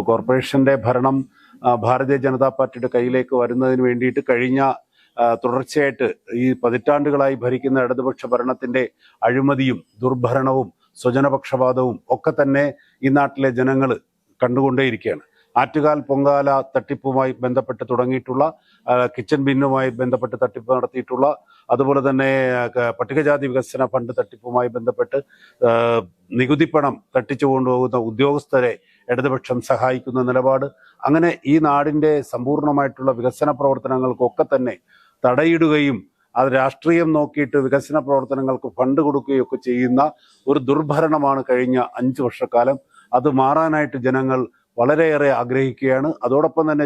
കോർപ്പറേഷന്റെ ഭരണം ഭാരതീയ ജനതാ പാർട്ടിയുടെ കയ്യിലേക്ക് വരുന്നതിന് വേണ്ടിയിട്ട് കഴിഞ്ഞ തുടർച്ചയായിട്ട് ഈ പതിറ്റാണ്ടുകളായി ഭരിക്കുന്ന ഇടതുപക്ഷ ഭരണത്തിന്റെ അഴിമതിയും ദുർഭരണവും സ്വജനപക്ഷപാതവും ഒക്കെ തന്നെ ഈ നാട്ടിലെ ജനങ്ങൾ കണ്ടുകൊണ്ടേയിരിക്കുകയാണ്. ആറ്റുകാൽ പൊങ്കാല തട്ടിപ്പുമായി ബന്ധപ്പെട്ട് തുടങ്ങിയിട്ടുള്ള കിച്ചൺ ബിന്നുമായി ബന്ധപ്പെട്ട് തട്ടിപ്പ് നടത്തിയിട്ടുള്ള, അതുപോലെ തന്നെ പട്ടികജാതി വികസന ഫണ്ട് തട്ടിപ്പുമായി ബന്ധപ്പെട്ട് നികുതി പണം തട്ടിച്ചു കൊണ്ടുപോകുന്ന ഉദ്യോഗസ്ഥരെ ഇടതുപക്ഷം സഹായിക്കുന്ന നിലപാട്, അങ്ങനെ ഈ നാടിന്റെ സമ്പൂർണമായിട്ടുള്ള വികസന പ്രവർത്തനങ്ങൾക്കൊക്കെ തന്നെ തടയിടുകയും അത് രാഷ്ട്രീയം നോക്കിയിട്ട് വികസന പ്രവർത്തനങ്ങൾക്ക് ഫണ്ട് കൊടുക്കുകയൊക്കെ ചെയ്യുന്ന ഒരു ദുർഭരണമാണ് കഴിഞ്ഞ 5 വർഷക്കാലം. അത് മാറാനായിട്ട് ജനങ്ങൾ വളരെയേറെ ആഗ്രഹിക്കുകയാണ്. അതോടൊപ്പം തന്നെ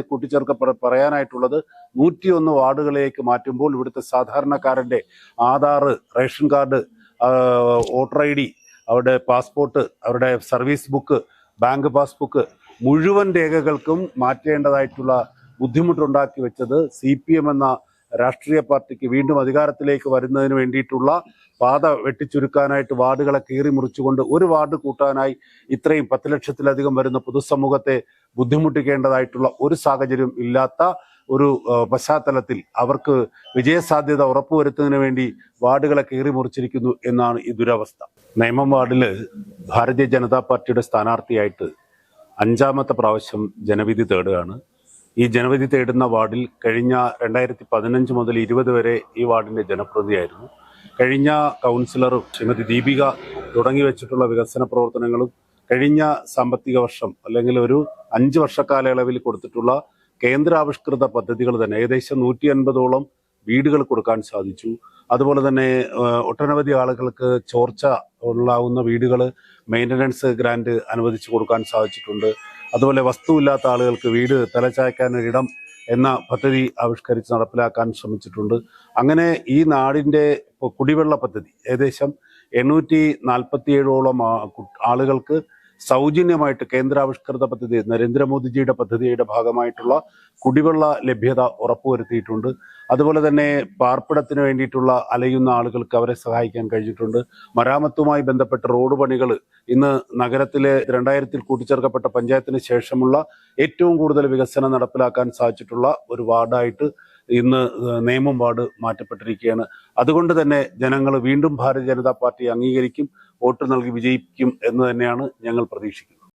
പറയാനായിട്ടുള്ളത് 101 വാർഡുകളിലേക്ക് മാറ്റുമ്പോൾ ഇവിടുത്തെ സാധാരണക്കാരന്റെ Aadhaar, ration card, voter ID, അവരുടെ പാസ്പോർട്ട്, അവരുടെ സർവീസ് ബുക്ക്, ബാങ്ക് പാസ്ബുക്ക് മുഴുവൻ രേഖകൾക്കും മാറ്റേണ്ടതായിട്ടുള്ള ബുദ്ധിമുട്ടുണ്ടാക്കി വെച്ചത് CPM എന്ന രാഷ്ട്രീയ പാർട്ടിക്ക് വീണ്ടും അധികാരത്തിലേക്ക് വരുന്നതിന് വേണ്ടിയിട്ടുള്ള പാത വെട്ടിച്ചുരുക്കാനായിട്ട് വാർഡുകളെ കീറി മുറിച്ചുകൊണ്ട് ഒരു വാർഡ് കൂട്ടാനായി ഇത്രയും 10 ലക്ഷത്തിലധികം വരുന്ന പൊതുസമൂഹത്തെ ബുദ്ധിമുട്ടിക്കേണ്ടതായിട്ടുള്ള ഒരു സാഹചര്യം ഇല്ലാത്ത ഒരു പശ്ചാത്തലത്തിൽ അവർക്ക് വിജയസാധ്യത ഉറപ്പുവരുത്തുന്നതിന് വേണ്ടി വാർഡുകളെ കീറി മുറിച്ചിരിക്കുന്നു എന്നാണ് ഈ ദുരവസ്ഥ. നേമം വാർഡില് ഭാരതീയ ജനതാ പാർട്ടിയുടെ സ്ഥാനാർത്ഥിയായിട്ട് 5ാമത്തെ പ്രാവശ്യം ജനവിധി തേടുകയാണ്. ഈ ജനവിധി തേടുന്ന വാർഡിൽ കഴിഞ്ഞ 2015 മുതൽ 20 വരെ ഈ വാർഡിന്റെ ജനപ്രതിനിധിയായിരുന്നു. കഴിഞ്ഞ കൗൺസിലറും ശ്രീമതി ദീപിക തുടങ്ങി വെച്ചിട്ടുള്ള വികസന പ്രവർത്തനങ്ങളും കഴിഞ്ഞ സാമ്പത്തിക വർഷം അല്ലെങ്കിൽ ഒരു 5 വർഷക്കാലയളവിൽ കൊടുത്തിട്ടുള്ള കേന്ദ്രാവിഷ്കൃത പദ്ധതികൾ തന്നെ ഏകദേശം 150ഓളം വീടുകൾ കൊടുക്കാൻ സാധിച്ചു. അതുപോലെ തന്നെ ഒട്ടനവധി ആളുകൾക്ക് ചോർച്ച ഉണ്ടാകുന്ന വീടുകൾ മെയിൻ്റനൻസ് ഗ്രാന്റ് അനുവദിച്ചു കൊടുക്കാൻ സാധിച്ചിട്ടുണ്ട്. അതുപോലെ വസ്തുവില്ലാത്ത ആളുകൾക്ക് വീട് തലചായ്ക്കാനൊരിടം എന്ന പദ്ധതി ആവിഷ്കരിച്ച് നടപ്പിലാക്കാൻ ശ്രമിച്ചിട്ടുണ്ട്. അങ്ങനെ ഈ നാടിന്റെ കുടിവെള്ള പദ്ധതി ഏകദേശം 847ഓളം ആളുകൾക്ക് സൗജന്യമായിട്ട് കേന്ദ്രാവിഷ്കൃത പദ്ധതി നരേന്ദ്രമോദിജിയുടെ പദ്ധതിയുടെ ഭാഗമായിട്ടുള്ള കുടിവെള്ള ലഭ്യത ഉറപ്പുവരുത്തിയിട്ടുണ്ട്. അതുപോലെ തന്നെ പാർപ്പിടത്തിന് വേണ്ടിയിട്ടുള്ള അലയുന്ന ആളുകൾക്ക് അവരെ സഹായിക്കാൻ കഴിഞ്ഞിട്ടുണ്ട്. മരാമത്തുമായി ബന്ധപ്പെട്ട റോഡ് പണികൾ ഇന്ന് നഗരത്തിലെ 2000-ൽ കൂട്ടിച്ചേർക്കപ്പെട്ട പഞ്ചായത്തിന് ശേഷമുള്ള ഏറ്റവും കൂടുതൽ വികസനം നടപ്പിലാക്കാൻ സാധിച്ചിട്ടുള്ള ഒരു വാർഡായിട്ട് ഇന്ന് നേമം വാർഡ് മാറ്റപ്പെട്ടിരിക്കുകയാണ്. അതുകൊണ്ട് തന്നെ ജനങ്ങൾ വീണ്ടും ഭാരതീയ ജനതാ പാർട്ടി അംഗീകരിക്കും, വോട്ട് നൽകി വിജയിക്കും എന്ന് തന്നെയാണ് ഞങ്ങൾ പ്രതീക്ഷിക്കുന്നത്.